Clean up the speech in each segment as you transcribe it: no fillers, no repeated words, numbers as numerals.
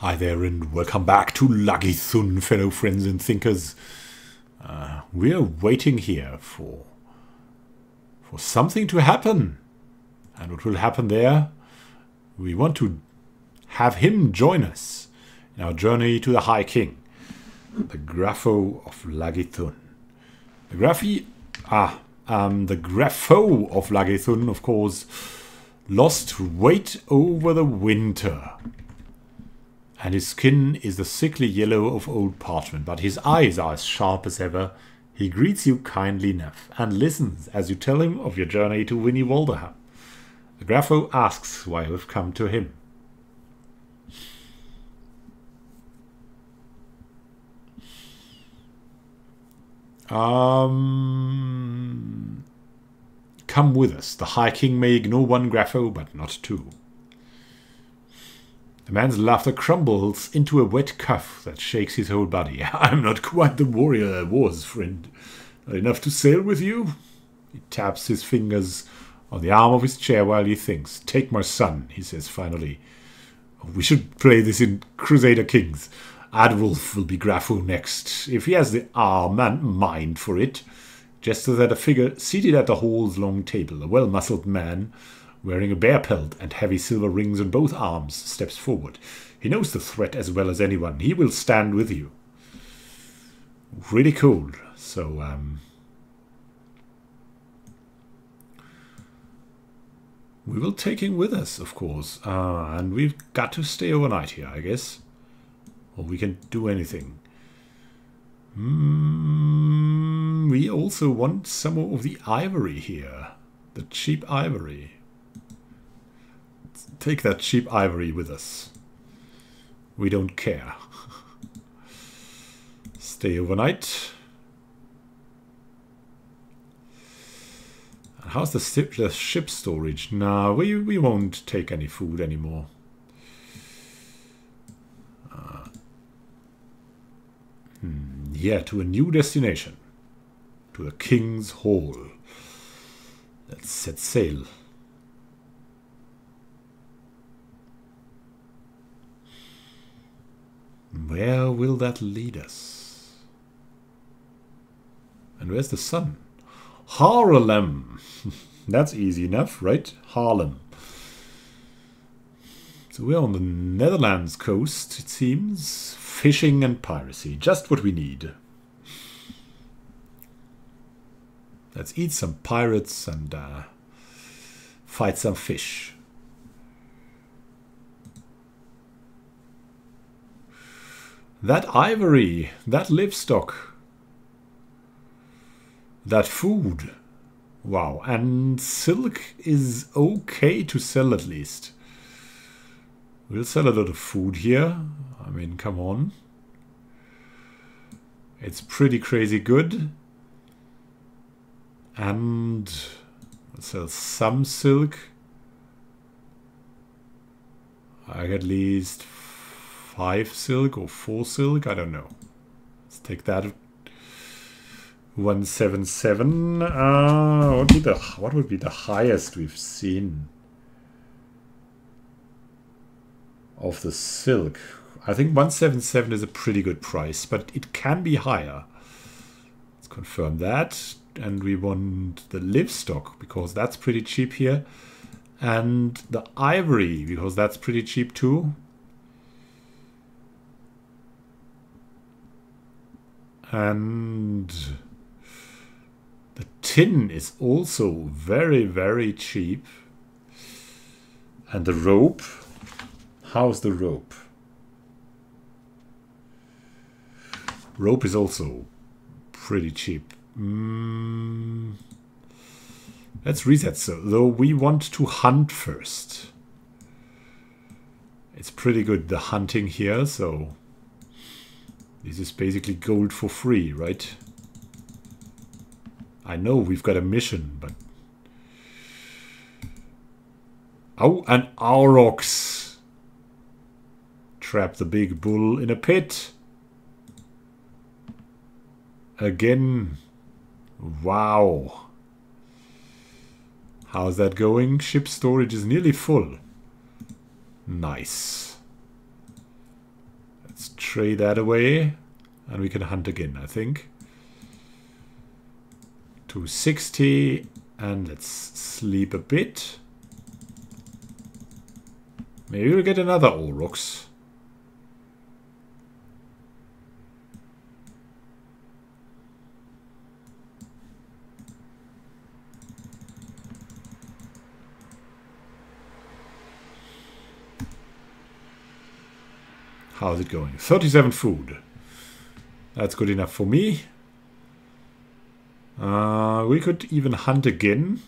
Hi there and welcome back to Lagithun, fellow friends and thinkers. We're waiting here for something to happen. And what will happen there? We want to have him join us in our journey to the High King, the Grapho of Lagithun. The Grapho of Lagithun, of course, lost weight over the winter. And his skin is the sickly yellow of old parchment, but his eyes are as sharp as ever. He greets you kindly enough, and listens as you tell him of your journey to Winnie Walderham. The Grapho asks why you have come to him. Come with us. The High King may ignore one Grapho, but not two. The man's laughter crumbles into a wet cough that shakes his whole body. I'm not quite the warrior I was, friend. Not enough to sail with you? He taps his fingers on the arm of his chair while he thinks. Take my son, he says finally. We should play this in Crusader Kings. Adwulf will be Grapho next, if he has the arm and mind for it. Just as that a figure seated at the hall's long table, a well-muscled man, wearing a bear pelt and heavy silver rings on both arms, steps forward. He knows the threat as well as anyone. He will stand with you. Really cool. So, we will take him with us, of course. And we've got to stay overnight here, I guess. Or we can do anything. We also want some more of the ivory here. The cheap ivory. Take that cheap ivory with us. We don't care. Stay overnight. How's the ship storage? Nah, we won't take any food anymore. Yeah, to a new destination. To the King's Hall. Let's set sail. Where will that lead us? And where's the sun? Haarlem. That's easy enough, right? Haarlem. So we're on the Netherlands coast, it seems. Fishing and piracy. Just what we need. Let's eat some pirates and fight some fish. That ivory, that livestock, that food. Wow, and silk is okay to sell at least. We'll sell a lot of food here. I mean, come on. It's pretty crazy good. And we'll sell some silk. I get at least 5 silk or 4 silk, I don't know. Let's take that. 177. What would be the highest we've seen of the silk? I think 177 is a pretty good price, but it can be higher. Let's confirm that. And we want the livestock because that's pretty cheap here. And the ivory because that's pretty cheap too. And the tin is also very, very cheap. And the rope. How's the rope? Rope is also pretty cheap. Let's reset. So, though we want to hunt first. It's pretty good, the hunting here, so this is basically gold for free, right? I know we've got a mission, but... Oh, an aurochs! Trap the big bull in a pit. Again. Wow. How's that going? Ship storage is nearly full. Nice. Let's trade that away. And we can hunt again, I think. 260. And let's sleep a bit. Maybe we'll get another Aurochs. How's it going? 37 food. That's good enough for me. We could even hunt again.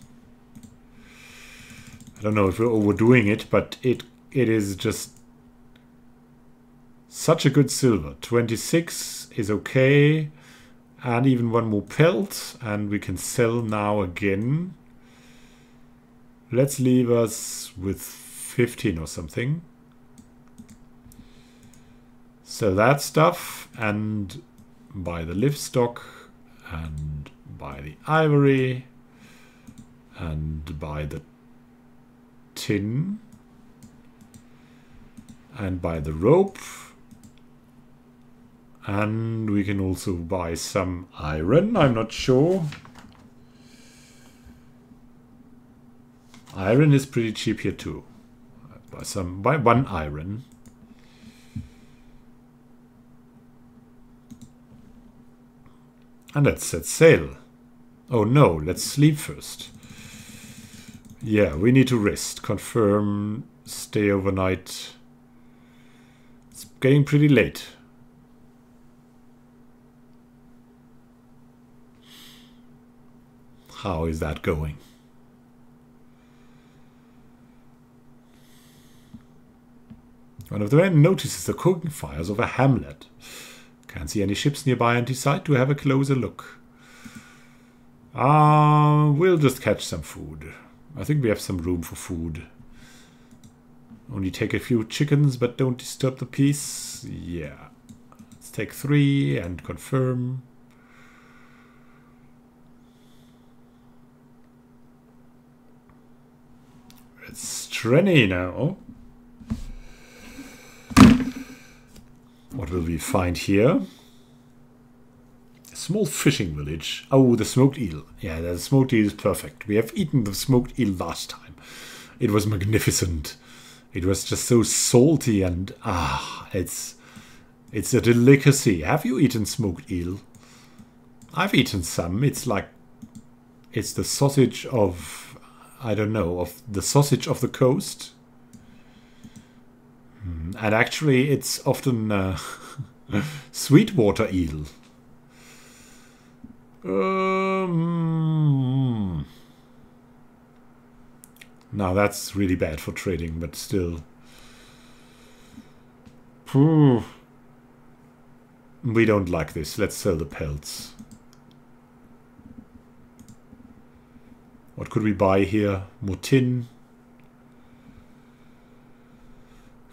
I don't know if we're overdoing it, but it is just such a good silver. 26 is okay. And even one more pelt. And we can sell now again. Let's leave us with 15 or something. Sell that stuff and buy the livestock and buy the ivory and buy the tin and buy the rope, and we can also buy some iron. I'm not sure. Iron is pretty cheap here too. Buy one iron. And let's set sail. Oh no, let's sleep first. Yeah, we need to rest. Confirm, stay overnight. It's getting pretty late. How is that going? One of the men notices the cooking fires of a hamlet. Can't see any ships nearby and decide to have a closer look. We'll just catch some food. I think we have some room for food. Only take a few chickens, but don't disturb the peace. Yeah. Let's take 3 and confirm. It's Strenny now. What will we find here? A small fishing village. Oh, the smoked eel. Yeah, the smoked eel is perfect. We have eaten the smoked eel last time. It was magnificent. It was just so salty and it's a delicacy. Have you eaten smoked eel? I've eaten some. It's like the sausage of, I don't know, of the sausage of the coast. And actually, it's often sweetwater eel. Now that's really bad for trading, but still. We don't like this. Let's sell the pelts. What could we buy here? More tin.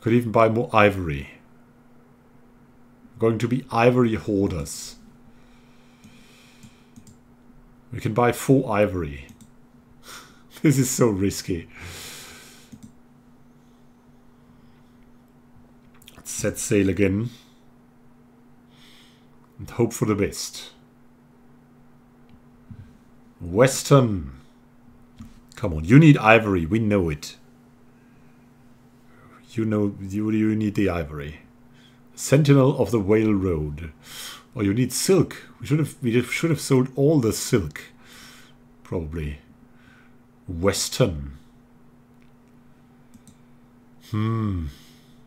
Could even buy more ivory. We're going to be ivory hoarders. We can buy 4 ivory. This is so risky. Let's set sail again. And hope for the best. Western. Come on, you need ivory. We know it. You know, you need the ivory. Sentinel of the Whale Road. Or you need silk. We should have sold all the silk. Probably. Western. No,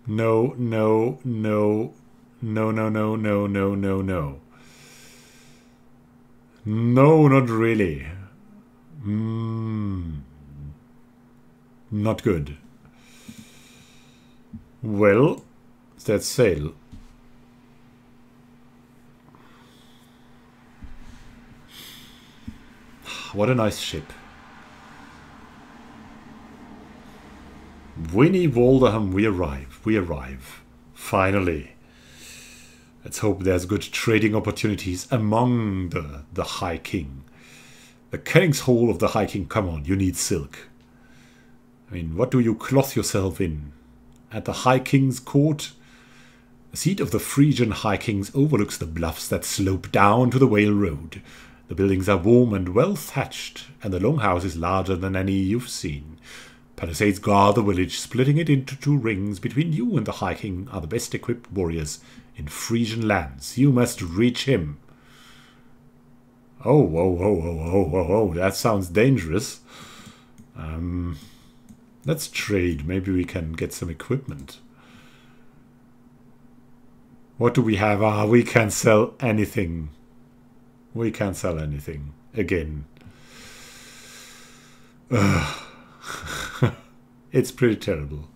no, no, no, no, no, no, no, no, no. No, not really. Not good. Well, let's sail. What a nice ship. Winnie Walderham, we arrive. We arrive. Finally. Let's hope there's good trading opportunities among the High King. The Kenning's Hall of the High King. Come on, you need silk. I mean, what do you cloth yourself in? At the High King's court, The seat of the Frisian High Kings overlooks the bluffs that slope down to the Whale Road. The buildings are warm and well thatched, and the longhouse is larger than any you've seen. Palisades guard the village, splitting it into 2 rings. Between you and the High King are the best equipped warriors in Frisian lands. You must reach him. Oh, that sounds dangerous. Let's trade. Maybe we can get some equipment. What do we have? We can't sell anything. We can't sell anything. Again. It's pretty terrible.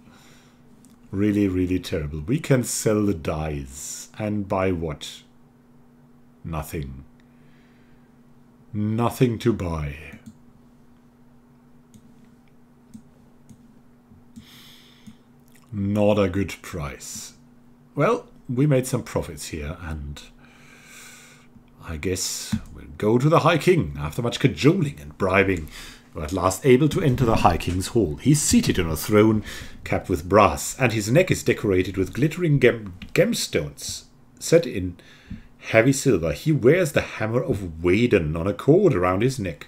Really, really terrible. We can sell the dyes. And buy what? Nothing. Nothing to buy. Not a good price. Well, we made some profits here, and I guess we'll go to the High King. After much cajoling and bribing, we're at last able to enter the High King's hall. He's seated on a throne capped with brass, and his neck is decorated with glittering gemstones set in heavy silver. He wears the hammer of Waden on a cord around his neck,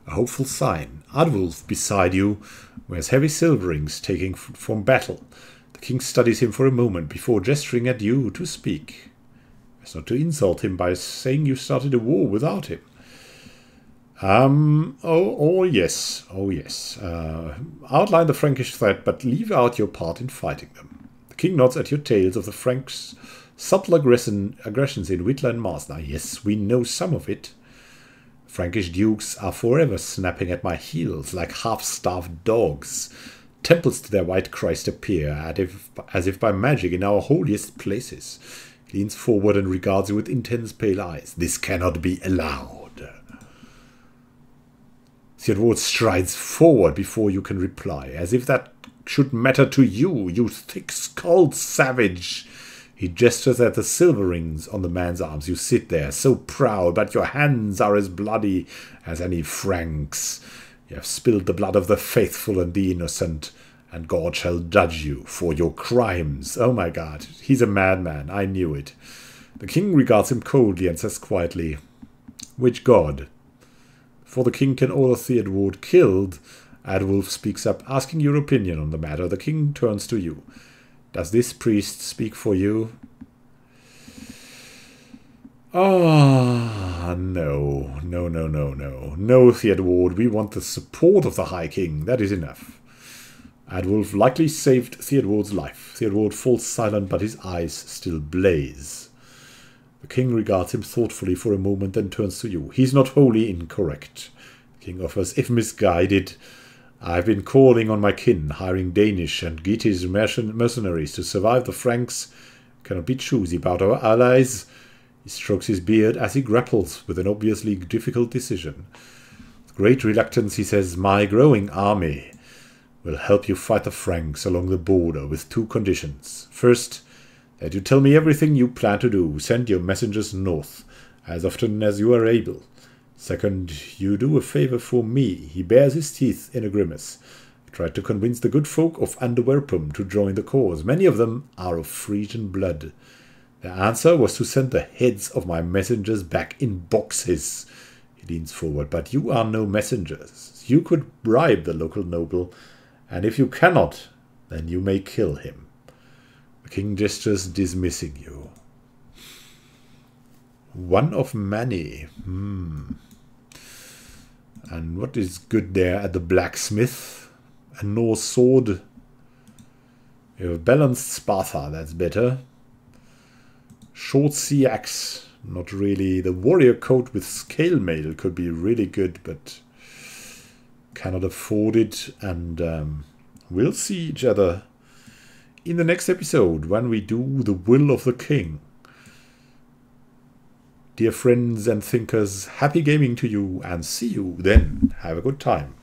a hopeful sign. Adwulf, beside you, wears heavy silver rings taken from battle. The king studies him for a moment before gesturing at you to speak. It's not to insult him by saying you started a war without him. Yes. Outline the Frankish threat, but leave out your part in fighting them. The king nods at your tales of the Franks' subtle aggressions in Whitla and Marsna. Yes, we know some of it. Frankish dukes are forever snapping at my heels like half-starved dogs. Temples to their white Christ appear, as if by magic, in our holiest places. He leans forward and regards you with intense pale eyes. This cannot be allowed. Theodward strides forward before you can reply, as if that should matter to you, you thick-skulled savage. He gestures at the silver rings on the man's arms. You sit there, so proud, but your hands are as bloody as any Frank's. You have spilled the blood of the faithful and the innocent, and God shall judge you for your crimes. Oh my God, he's a madman, I knew it. The king regards him coldly and says quietly, "Which God?" Before the king can order Theodward killed, Adwulf speaks up, asking your opinion on the matter. The king turns to you. Does this priest speak for you? No, Theodward, we want the support of the High King. That is enough. Adwulf likely saved Theodward's life. Theodward falls silent, but his eyes still blaze. The king regards him thoughtfully for a moment, then turns to you. He's not wholly incorrect. The king offers, if misguided, I've been calling on my kin, hiring Danish and Geatish mercenaries to survive the Franks. Cannot be choosy about our allies. He strokes his beard as he grapples with an obviously difficult decision. With great reluctance he says, my growing army will help you fight the Franks along the border with 2 conditions. First, that you tell me everything you plan to do. Send your messengers north as often as you are able. Second, you do a favor for me. He bares his teeth in a grimace. I tried to convince the good folk of Anderwerpum to join the cause. Many of them are of Frisian blood. Their answer was to send the heads of my messengers back in boxes. He leans forward. But you are no messengers. You could bribe the local noble, and if you cannot, then you may kill him. The king gestures, dismissing you. One of many. And what is good there at the blacksmith? A Norse sword. You have a balanced Sparta, that's better. Short sea axe, not really. The warrior coat with scale mail could be really good, but cannot afford it. And we'll see each other in the next episode when we do the will of the king. Dear friends and thinkers, happy gaming to you, and see you then. Have a good time.